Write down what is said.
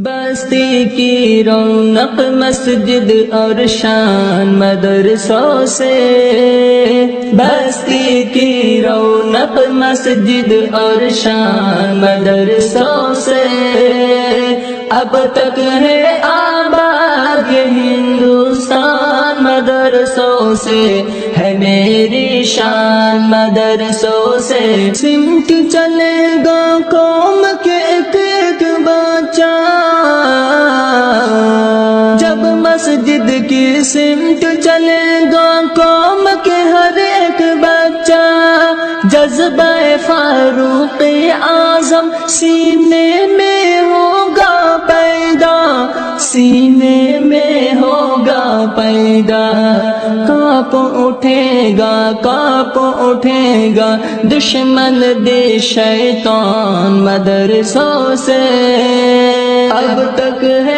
بستی کی رونق مسجد اور شان مدرسوں سے، بستی کی رونق مسجد اور شان مدرسوں سے، اب تک ہے آباد یہ ہندوستان مدرسوں سے، ہے میری شان مدرسوں سے۔ سمت چلے گا قوم کے ایک ایک بچہ، جب مسجد کی سمت چلے گا قوم کے ہر ایک بچہ، جذبہ فاروق اعظم سینے میں ہوگا پیدا، سینے میں ہوگا پیدا، کانپ اٹھے گا دشمن دے شیطان مدرسوں سے، اب تک ہے